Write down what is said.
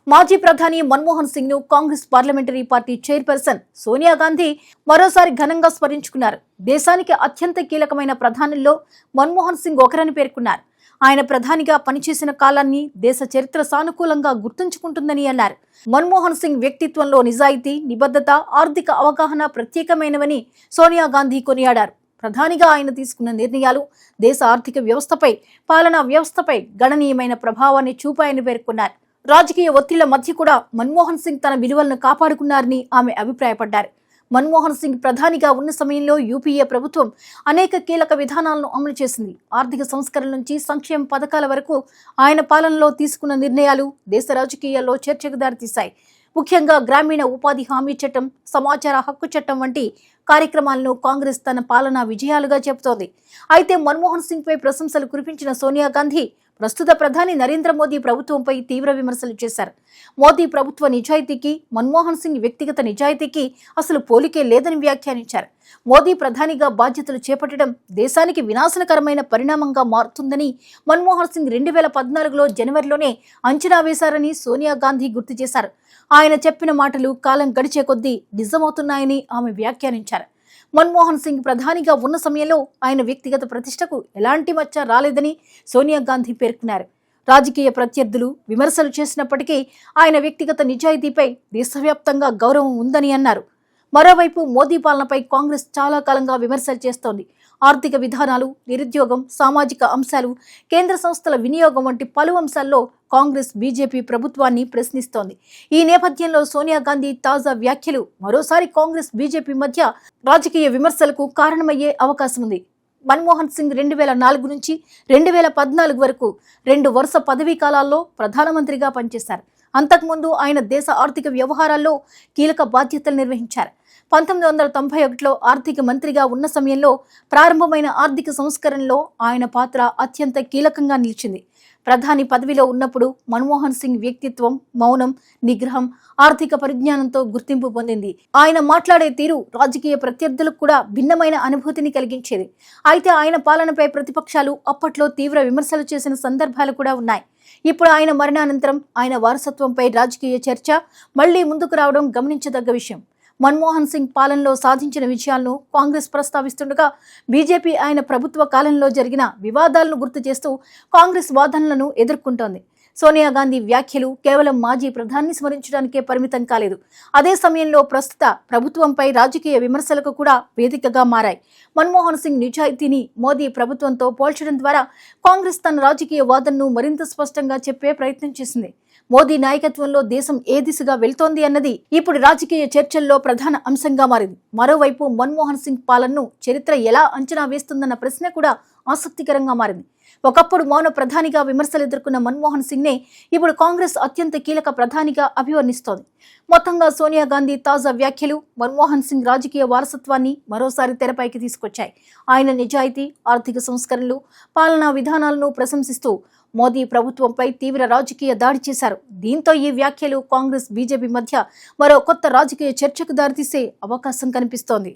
మాజీ ప్రధాని మన్మోహన్ సింగ్ ను Congress parliamentary party chairperson Sonia Gandhi మరోసారి ఘనంగా స్మరించుకున్నారు. దేశానికి అత్యంత కీలకమైన ప్రధానుల్లో మన్మోహన్ సింగ్ ఒకరని పేర్కొన్నారు. ఆయన ప్రధానిగా పనిచేసిన కాలాన్ని దేశ చరిత్ర సానుకూలంగా గుర్తుంచుకుంటుందని అన్నారు. మన్మోహన్ సింగ్ వ్యక్తిత్వంలో నిజాయితీ, నిబద్ధత, ఆర్థిక అవగాహన ప్రత్యేకమైనవని సోనియా గాంధీ కొనియాడారు. ప్రధానిగా ఆయన తీసుకున్న నిర్ణయాలు దేశ ఆర్థిక వ్యవస్థపై, పాలనా వ్యవస్థపై గణనీయమైన ప్రభావాన్ని చూపాయని పేర్కొన్నారు. రాజకీయ ఒత్తిళ్ల మధ్య కూడా మన్మోహన్ సింగ్ తన విలువలను కాపాడుకున్నారని ఆమె అభిప్రాయపడ్డారు. మన్మోహన్ సింగ్ ప్రధానిగా ఉన్న సమయంలో యూపీఏ ప్రభుత్వం అనేక కీలక విధానాలను అమలు చేసింది. ఆర్థిక సంస్కరణ నుంచి సంక్షేమ పథకాల వరకు ఆయన పాలనలో తీసుకున్న నిర్ణయాలు దేశ రాజకీయాల్లో చర్చకు దారితీశాయి. ముఖ్యంగా గ్రామీణ ఉపాధి హామీ చట్టం, సమాచార హక్కు చట్టం వంటి కార్యక్రమాలను కాంగ్రెస్ తన పాలనా విజయాలుగా చెబుతోంది. అయితే మన్మోహన్ సింగ్ పై ప్రశంసలు కురిపించిన సోనియా గాంధీ ప్రస్తుత ప్రధాని నరేంద్ర మోదీ ప్రభుత్వంపై తీవ్ర విమర్శలు చేశారు. మోదీ ప్రభుత్వ నిజాయితీకి, మన్మోహన్ సింగ్ వ్యక్తిగత నిజాయితీకి అసలు పోలికే లేదని వ్యాఖ్యానించారు. మోదీ ప్రధానిగా బాధ్యతలు చేపట్టడం దేశానికి వినాశనకరమైన పరిణామంగా మారుతుందని మన్మోహన్ సింగ్ 2014లో జనవరిలోనే అంచనా వేశారని సోనియా గాంధీ గుర్తు చేశారు. ఆయన చెప్పిన మాటలు కాలం గడిచే కొద్దీ నిజమవుతున్నాయని ఆమె వ్యాఖ్యానించారు. మన్మోహన్ సింగ్ ప్రధానిగా ఉన్న సమయంలో ఆయన వ్యక్తిగత ప్రతిష్టకు ఎలాంటి మచ్చ రాలేదని సోనియా గాంధీ పేర్కొన్నారు. రాజకీయ ప్రత్యర్థులు విమర్శలు చేసినప్పటికీ ఆయన వ్యక్తిగత నిజాయితీపై దేశవ్యాప్తంగా గౌరవం ఉందని అన్నారు. మరోవైపు మోదీ పాలనపై కాంగ్రెస్ చాలా కాలంగా విమర్శలు చేస్తోంది. ఆర్థిక విధానాలు, నిరుద్యోగం, సామాజిక అంశాలు, కేంద్ర సంస్థల వినియోగం వంటి పలు అంశాల్లో కాంగ్రెస్, బీజేపీ ప్రభుత్వాన్ని ప్రశ్నిస్తోంది. ఈ నేపథ్యంలో సోనియా గాంధీ తాజా వ్యాఖ్యలు మరోసారి కాంగ్రెస్, బీజేపీ మధ్య రాజకీయ విమర్శలకు కారణమయ్యే అవకాశం ఉంది. మన్మోహన్ సింగ్ 2004 నుంచి 2014 వరకు 2 వరుస పదవీ కాలాల్లో ప్రధానమంత్రిగా పనిచేశారు. అంతకుముందు ఆయన దేశ ఆర్థిక వ్యవహారాల్లో కీలక బాధ్యతలు నిర్వహించారు. 1991లో ఆర్థిక మంత్రిగా ఉన్న సమయంలో ప్రారంభమైన ఆర్థిక సంస్కరణలో ఆయన పాత్ర అత్యంత కీలకంగా నిలిచింది. ప్రధాని పదవిలో ఉన్నప్పుడు మన్మోహన్ సింగ్ వ్యక్తిత్వం, మౌనం, నిగ్రహం, ఆర్థిక పరిజ్ఞానంతో గుర్తింపు పొందింది. ఆయన మాట్లాడే తీరు రాజకీయ ప్రత్యర్థులకు కూడా భిన్నమైన అనుభూతిని కలిగించేది. అయితే ఆయన పాలనపై ప్రతిపక్షాలు అప్పట్లో తీవ్ర విమర్శలు చేసిన సందర్భాలు కూడా ఉన్నాయి. ఇప్పుడు ఆయన మరణానంతరం ఆయన వారసత్వంపై రాజకీయ చర్చ మళ్లీ ముందుకు రావడం గమనించదగ్గ విషయం. మన్మోహన్ సింగ్ పాలనలో సాధించిన విజయాలను కాంగ్రెస్ ప్రస్తావిస్తుండగా, బీజేపీ ఆయన ప్రభుత్వ కాలంలో జరిగిన వివాదాలను గుర్తు చేస్తూ కాంగ్రెస్ వాదనలను ఎదుర్కొంటోంది. సోనియా గాంధీ వ్యాఖ్యలు కేవలం మాజీ ప్రధాని స్మరించడానికే పరిమితం కాలేదు. అదే సమయంలో ప్రస్తుత ప్రభుత్వంపై రాజకీయ విమర్శలకు కూడా వేదికగా మారాయి. మన్మోహన్ సింగ్ నిజాయితీని మోదీ ప్రభుత్వంతో పోల్చడం ద్వారా కాంగ్రెస్ తన రాజకీయ వాదనను మరింత స్పష్టంగా చెప్పే ప్రయత్నం చేసింది. మోదీ నాయకత్వంలో దేశం ఏ దిశగా వెళ్తోంది అన్నది ఇప్పుడు రాజకీయ చర్చల్లో ప్రధాన అంశంగా మారింది. మరోవైపు మన్మోహన్ సింగ్ పాలనను చరిత్ర ఎలా అంచనా వేస్తుందన్న ప్రశ్న కూడా ఆసక్తికరంగా మారింది. ఒకప్పుడు మౌన ప్రధానిగా విమర్శలు ఎదుర్కొన్న మన్మోహన్ సింగ్ నే ఇప్పుడు కాంగ్రెస్ అత్యంత కీలక ప్రధానిగా అభివర్ణిస్తోంది. మొత్తంగా సోనియా గాంధీ తాజా వ్యాఖ్యలు మన్మోహన్ సింగ్ రాజకీయ వారసత్వాన్ని మరోసారి తెరపైకి తీసుకొచ్చాయి. ఆయన నిజాయితీ, ఆర్థిక సంస్కరణలు, పాలనా విధానాలను ప్రశంసిస్తూ మోదీ ప్రభుత్వంపై తీవ్ర రాజకీయ దాడి చేశారు. దీంతో ఈ వ్యాఖ్యలు కాంగ్రెస్, బీజేపీ మధ్య మరో కొత్త రాజకీయ చర్చకు దారితీసే అవకాశం కనిపిస్తోంది.